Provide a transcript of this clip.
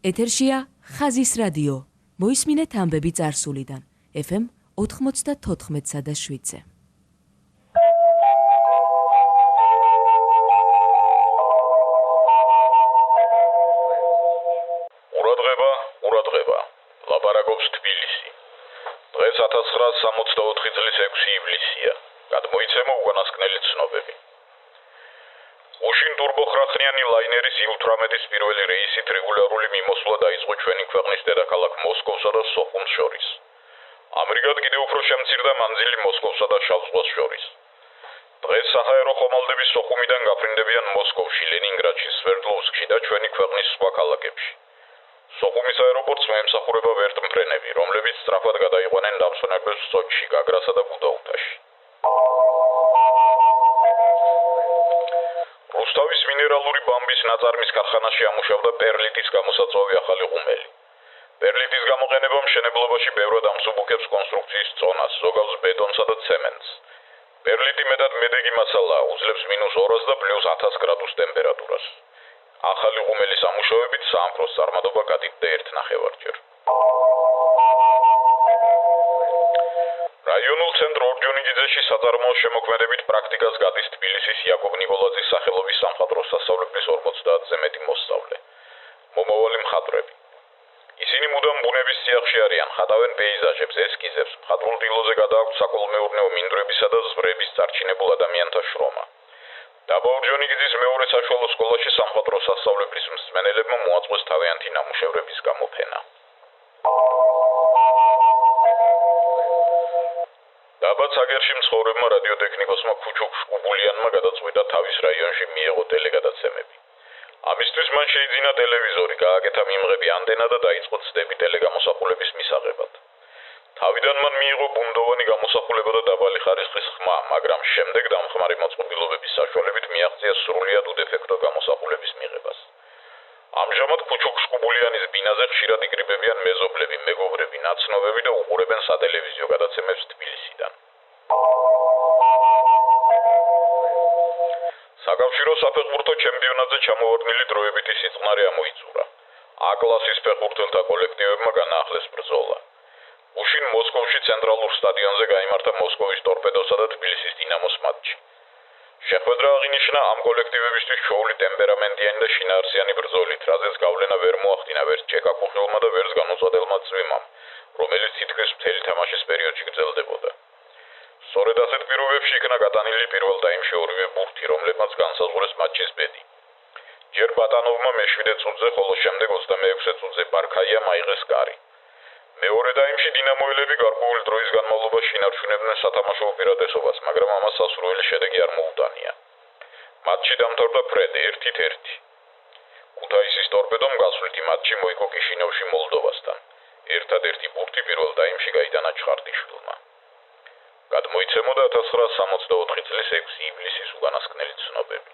ეთერშია ხაზის რადიო. მოისმინეთ ამბები წარსულიდან. FM 94.7. ურადღება. ლაპარაკობს თბილისი. დღეს 1964 წლის 6 ივლისია. გადმოიცემა უკანასკნელი ცნობები. უშინ ტურბოხრახნიანი ლაინერის Il-18-ის პირველი რეისით რეგულარული მიმოსვლა დაიწყო ჩვენი ქვეყნის დედაქალაქ მოსკოვსა და სოხუმს შორის. ამრიგად კიდევ უფრო შემცირდა მანძილი მოსკოვსა და შავ ზღვას შორის. დღეს საჰაერო ხომალდები სოხუმიდან გაფრინდებიან მოსკოვში, ლენინგრადში, სვერდლოვსკში და ჩვენი ქვეყნის სხვა ქალაქებში. სოხუმის აეროპორტს მოემსახურება ვერტმფრენები, რომლებიც სწრაფად გადაიყვანენ დამსვენებელს სოჩში, გაგრასა და ბუდაუთაში. რუსთავის მინერალური ბამბის ნაწარმის ქარხანაში ამუშავდა პერლიტის გამოსაწვევი ახალი ღუმელი. პერლიტის გამოყენებამ მშენებლობაში ბევრად ამსუბუქებს კონსტრუქციის წონას, ზოგავს ბეტონსა და ცემენტს. პერლიტი მეტად მედეგი მასალაა, უძლებს -200 და +1000 გრადუს ტემპერატურას. ახალი ღუმელის ამუშავებით საამქროს წარმატება გადიდდა 1,5-ჯერ. რაიონულ ცენტრ ორჯონიკიძეში საწარმოო შემოქმედებით პრაქტიკას გადის თბილისის იაკობ ნიკოლაძის სახელობის სამხატვრო სასწავლებლის 50-ზე მეტი მოსწავლე. მომავალი მხატვრები. ისინი მუდამ ბუნების სიახლში არიან, ხატავენ პეიზაჟებს, ესკიზებს, მხატვრულ დილოზე გადააქვთ საკოლმეურნეო მინდვრებისა და ზვრების წარჩინებულ ადამიანთა შრომა. დაბა ორჯონიკიძის მეორე საშუალო სკოლაში სამხატვრო სასწავლებლის მსმენელებმა მოაწყვეს თავიანთი ნამუშევრების გამოფენა. დაბა ცაგერში მცხოვრებმა რადიოტექნიკოსმა ქუჩუქ შკუბულიანმა გადაწყვიტა თავის რაიონში მიეღო ტელეგადაცემები. ამისთვის მან შეიძინა ტელევიზორი, გააკეთა მიმღები ანტენა და დაიწყო ცდები ტელეგამოსახულების მისაღებად. თავიდან მან მიიღო ბუნდოვანი გამოსახულება და დაბალი ხარისხის ხმა, მაგრამ შემდეგ დამხმარე მოწყობილობების საშუალებით მიაღწია სრულიად უდეფექტო გამოსახულების მიღებას. ამჟამად ქუჩუქ შკუბულიანის ბინაზე ხშირად იკრიბებიან მეზობლები, მეგობრები, ნაცნობები და უყურებენ სატელევიზიო გადაცემებს თბილისიდან. საკავშირო საფეხბურთო ჩემპიონატზე ჩამოვარდნილი დროებითი სიწყნარე ამოიწურა. A-კლასის ფეხბურთელთა კოლექტივებმა განაახლეს ბრძოლა. უშინ მოსკოვში ცენტრალურ სტადიონზე გაიმართა მოსკოვის ტორპედოსა და თბილისის დინამოს მატჩი. შეხვედრა აღინიშნა ამ კოლექტივებისთვის ჩვეული ტემპერამენტიანი და შინაარსიანი ბრძოლით, რაზეც გავლენა ვერ მოახდინა ვერც ჩეკაკუხილმა და ვერც განუწოდებელმა წვიმამ, რომელიც თითქმის მთელი თამაშის პერიოდში გრძელდებოდა. სწორედ ასეთ პირობებში იქნა გატანილი პირველ ტაიმში ორივე ბურთი, რომლებმაც განსაზღვრეს მატჩის ბედი. ჯერ ბატანოვმა მე-7 წუთზე, ხოლო შემდეგ 26 წუთზე ბარქაიამ აიღეს კარი. მეორე ტაიმში დინამოელები გარკვეული დროის განმავლობაში ინარჩუნებდნენ სათამაშო უპირატესობას, მაგრამ ამას სასურველი შედეგი არ მოუტანია. მატჩი დამთავრდა ფრედ 1-1. ქუთაისის ტორპედომ გასვლითი მატჩი მოიგო კიშინევში მოლდოვასთან. ერთადერთი ბურთი პირველ ტაიმში გაიტანა ჩხარტიშვილმა. გადმოიცემოდა 1964 წლის 6 ივლისის უკანასკნელი ცნობები.